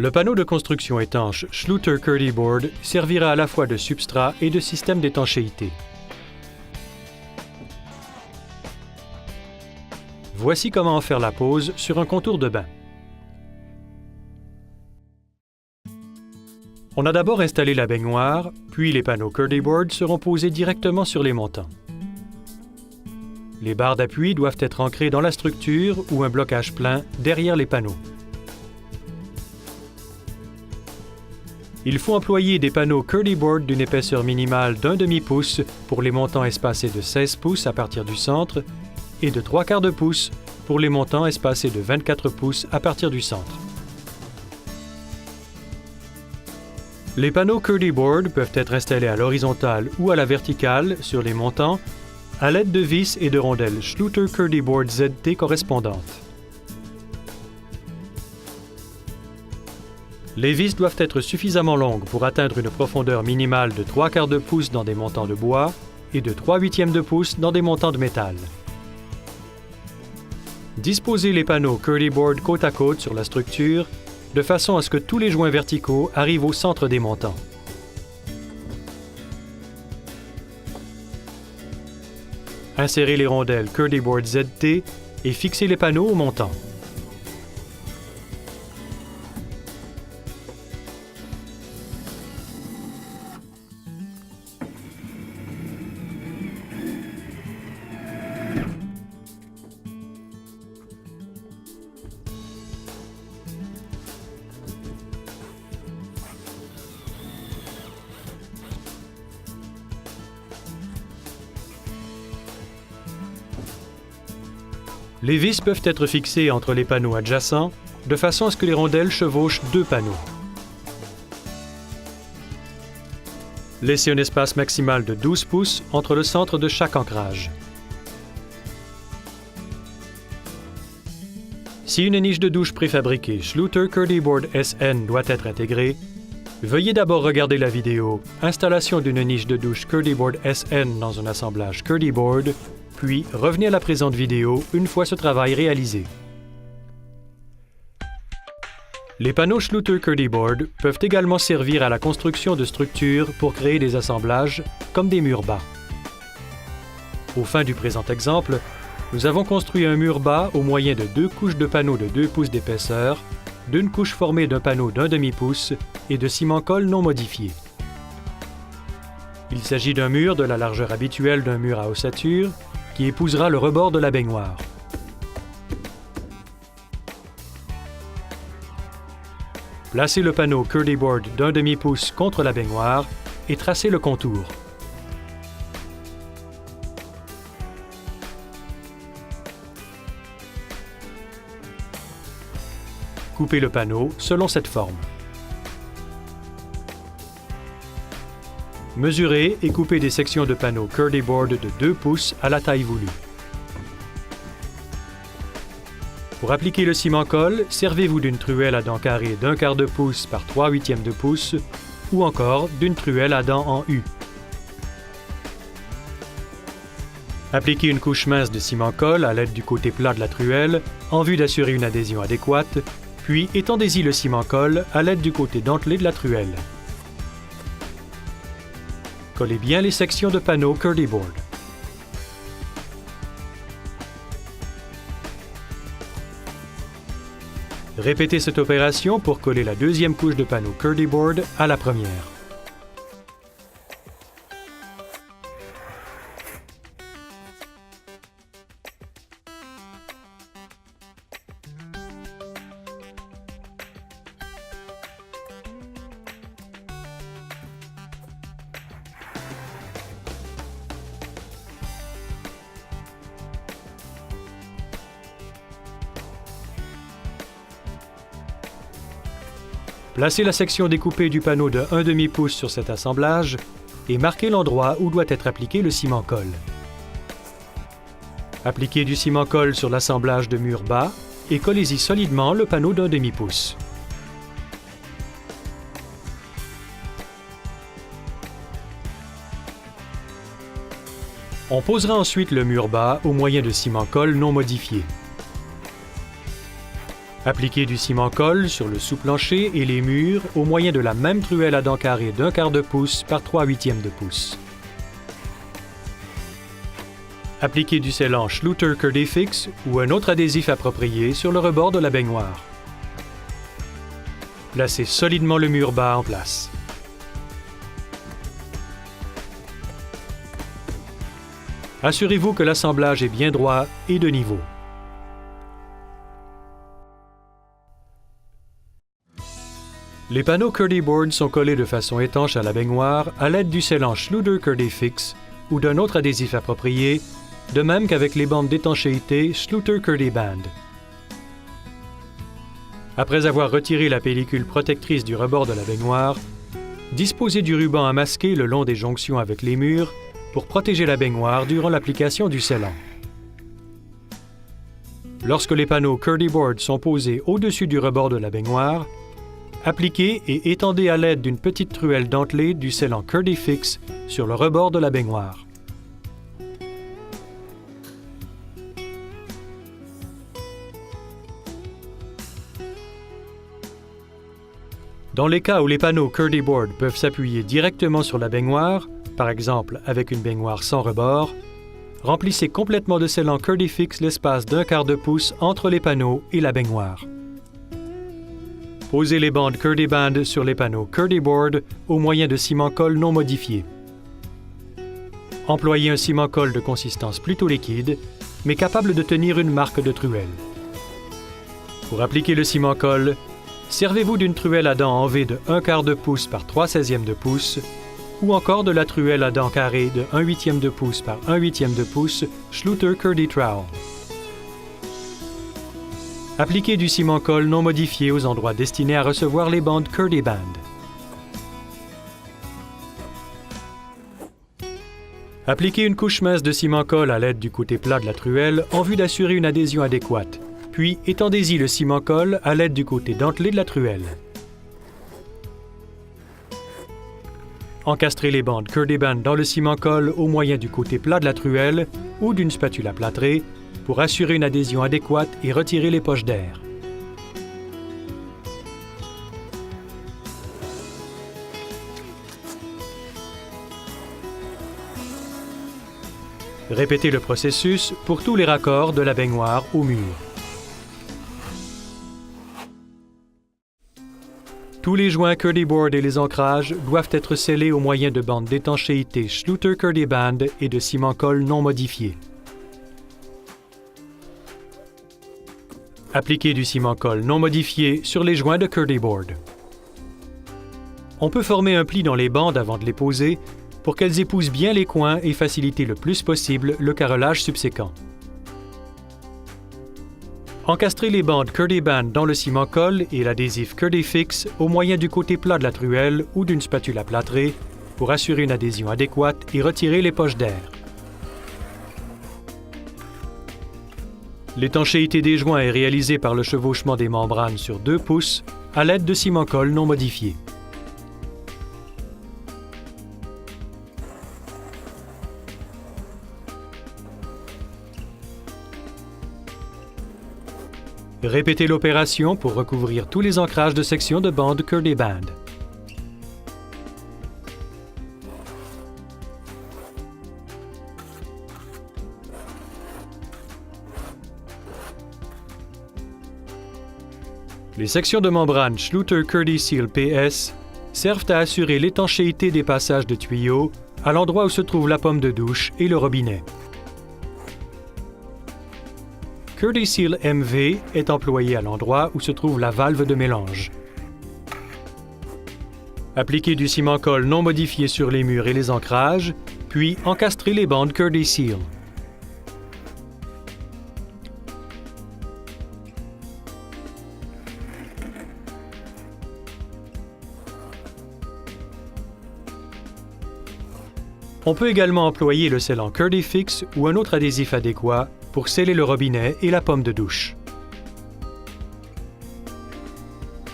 Le panneau de construction étanche Schluter-Curdy Board servira à la fois de substrat et de système d'étanchéité. Voici comment en faire la pose sur un contour de bain. On a d'abord installé la baignoire, puis les panneaux Curdy Board seront posés directement sur les montants. Les barres d'appui doivent être ancrées dans la structure ou un blocage plein derrière les panneaux. Il faut employer des panneaux Curdy Board d'une épaisseur minimale d'1 demi-pouce pour les montants espacés de 16 pouces à partir du centre et de 3/4 de pouce pour les montants espacés de 24 pouces à partir du centre. Les panneaux Curdy Board peuvent être installés à l'horizontale ou à la verticale sur les montants à l'aide de vis et de rondelles Schluter-Curdy Board ZT correspondantes. Les vis doivent être suffisamment longues pour atteindre une profondeur minimale de 3/4 de pouce dans des montants de bois et de 3/8 de pouce dans des montants de métal. Disposez les panneaux Curdy Board côte à côte sur la structure de façon à ce que tous les joints verticaux arrivent au centre des montants. Insérez les rondelles Curdy Board ZT et fixez les panneaux au montant. Les vis peuvent être fixées entre les panneaux adjacents, de façon à ce que les rondelles chevauchent deux panneaux. Laissez un espace maximal de 12 pouces entre le centre de chaque ancrage. Si une niche de douche préfabriquée Schluter-Curdy Board SN doit être intégrée, veuillez d'abord regarder la vidéo « Installation d'une niche de douche Curdy Board SN dans un assemblage Curdy Board », puis revenez à la présente vidéo une fois ce travail réalisé. Les panneaux Schluter-Curdy Board peuvent également servir à la construction de structures pour créer des assemblages, comme des murs bas. Au fin du présent exemple, nous avons construit un mur bas au moyen de 2 couches de panneaux de 2 pouces d'épaisseur, d'une couche formée d'un panneau d'1 demi-pouce et de ciment-colle non modifié. Il s'agit d'un mur de la largeur habituelle d'un mur à ossature, qui épousera le rebord de la baignoire. Placez le panneau Curdy Board d'1 demi-pouce contre la baignoire et tracez le contour. Coupez le panneau selon cette forme. Mesurez et coupez des sections de panneaux Curdy Board de 2 pouces à la taille voulue. Pour appliquer le ciment-colle, servez-vous d'une truelle à dents carrées d'1/4 de pouce par 3/8 de pouce ou encore d'une truelle à dents en U. Appliquez une couche mince de ciment-colle à l'aide du côté plat de la truelle en vue d'assurer une adhésion adéquate, puis étendez-y le ciment-colle à l'aide du côté dentelé de la truelle. Collez bien les sections de panneaux Curdy Board. Répétez cette opération pour coller la deuxième couche de panneaux Curdy Board à la première. Placez la section découpée du panneau de 1 demi-pouce sur cet assemblage et marquez l'endroit où doit être appliqué le ciment-colle. Appliquez du ciment-colle sur l'assemblage de mur bas et collez-y solidement le panneau d'1 demi-pouce. On posera ensuite le mur bas au moyen de ciment-colle non modifié. Appliquez du ciment-colle sur le sous-plancher et les murs au moyen de la même truelle à dents carrées d'1/4 de pouce par 3/8 de pouce. Appliquez du scellant Schluter Curdifix ou un autre adhésif approprié sur le rebord de la baignoire. Placez solidement le mur bas en place. Assurez-vous que l'assemblage est bien droit et de niveau. Les panneaux Curdyboard sont collés de façon étanche à la baignoire à l'aide du scellant Schluter Curdifix ou d'un autre adhésif approprié, de même qu'avec les bandes d'étanchéité Schluter Curdiband. Après avoir retiré la pellicule protectrice du rebord de la baignoire, disposez du ruban à masquer le long des jonctions avec les murs pour protéger la baignoire durant l'application du scellant. Lorsque les panneaux Curdyboard sont posés au-dessus du rebord de la baignoire, appliquez et étendez à l'aide d'une petite truelle dentelée du scellant Curdifix sur le rebord de la baignoire. Dans les cas où les panneaux Curdyboard peuvent s'appuyer directement sur la baignoire, par exemple avec une baignoire sans rebord, remplissez complètement de scellant Curdifix l'espace d'1/4 de pouce entre les panneaux et la baignoire. Posez les bandes Curdiband sur les panneaux Curdyboard au moyen de ciment-colle non modifié. Employez un ciment-colle de consistance plutôt liquide, mais capable de tenir une marque de truelle. Pour appliquer le ciment-colle, servez-vous d'une truelle à dents en V de 1/4 de pouce par 3/16 de pouce, ou encore de la truelle à dents carrées de 1/8 de pouce par 1/8 de pouce Schluter Curdy Trowel. Appliquez du ciment-colle non modifié aux endroits destinés à recevoir les bandes Curdiband. Appliquez une couche mince de ciment-colle à l'aide du côté plat de la truelle en vue d'assurer une adhésion adéquate, puis étendez-y le ciment-colle à l'aide du côté dentelé de la truelle. Encastrez les bandes Curdiband dans le ciment-colle au moyen du côté plat de la truelle ou d'une spatule plâtrée pour assurer une adhésion adéquate et retirer les poches d'air. Répétez le processus pour tous les raccords de la baignoire au mur. Tous les joints Curdyboard et les ancrages doivent être scellés au moyen de bandes d'étanchéité Schluter Curdiband et de ciment-colle non modifié. Appliquez du ciment-colle non modifié sur les joints de Curdyboard. On peut former un pli dans les bandes avant de les poser pour qu'elles épousent bien les coins et faciliter le plus possible le carrelage subséquent. Encastrez les bandes Curdiband dans le ciment-colle et l'adhésif Curdifix au moyen du côté plat de la truelle ou d'une spatule plâtrée pour assurer une adhésion adéquate et retirer les poches d'air. L'étanchéité des joints est réalisée par le chevauchement des membranes sur 2 pouces à l'aide de ciment-colle non modifié. Répétez l'opération pour recouvrir tous les ancrages de section de bandes Curdiband. Les sections de membrane Schluter Curdy Seal PS servent à assurer l'étanchéité des passages de tuyaux à l'endroit où se trouve la pomme de douche et le robinet. Curdy Seal MV est employé à l'endroit où se trouve la valve de mélange. Appliquez du ciment-colle non modifié sur les murs et les ancrages, puis encastrez les bandes Curdy Seal. On peut également employer le scellant Curdifix ou un autre adhésif adéquat pour sceller le robinet et la pomme de douche.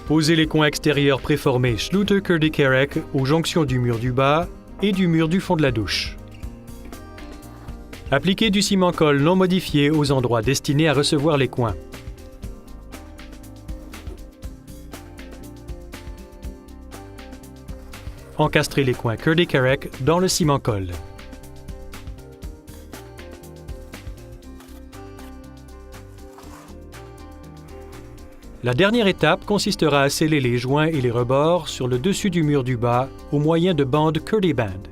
Posez les coins extérieurs préformés Schluter Curdy Kerek aux jonctions du mur du bas et du mur du fond de la douche. Appliquez du ciment-colle non modifié aux endroits destinés à recevoir les coins. encastrer les coins Kurdekerek dans le ciment-colle. La dernière étape consistera à sceller les joints et les rebords sur le dessus du mur du bas au moyen de bandes Kurdiband.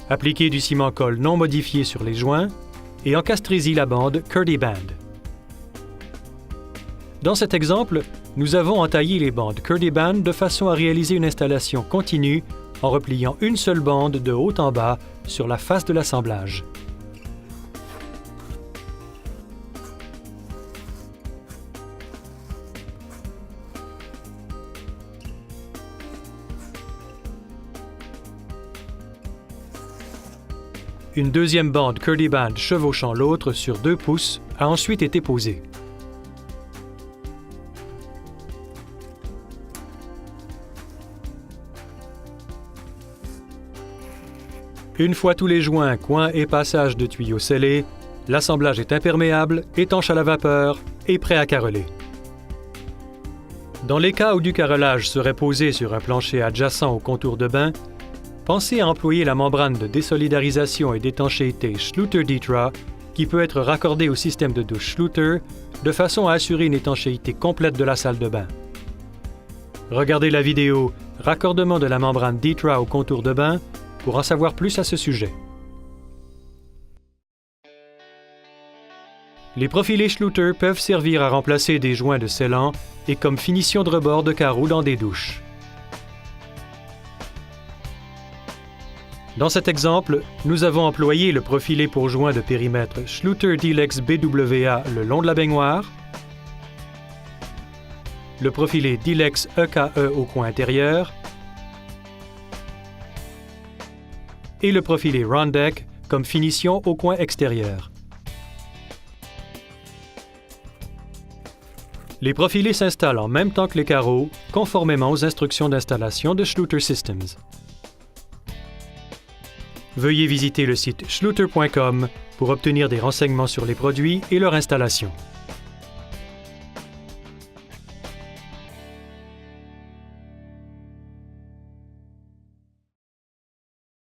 Appliquez du ciment-colle non modifié sur les joints et encastrez-y la bande Kurdiband. Dans cet exemple, nous avons entaillé les bandes Kurdiband de façon à réaliser une installation continue en repliant une seule bande de haut en bas sur la face de l'assemblage. Une deuxième bande Kurdiband chevauchant l'autre sur 2 pouces a ensuite été posée. Une fois tous les joints, coins et passages de tuyaux scellés, l'assemblage est imperméable, étanche à la vapeur et prêt à caroler. Dans les cas où du carrelage serait posé sur un plancher adjacent au contour de bain, pensez à employer la membrane de désolidarisation et d'étanchéité Schluter-Ditra qui peut être raccordée au système de douche Schluter de façon à assurer une étanchéité complète de la salle de bain. Regardez la vidéo « Raccordement de la membrane Ditra au contour de bain » pour en savoir plus à ce sujet. Les profilés Schluter peuvent servir à remplacer des joints de scellant et comme finition de rebord de carreaux dans des douches. Dans cet exemple, nous avons employé le profilé pour joint de périmètre Schluter Dilex BWA le long de la baignoire, le profilé Dilex EKE au coin intérieur et le profilé Rondeck comme finition au coin extérieur. Les profilés s'installent en même temps que les carreaux, conformément aux instructions d'installation de Schluter Systems. Veuillez visiter le site schluter.com pour obtenir des renseignements sur les produits et leur installation.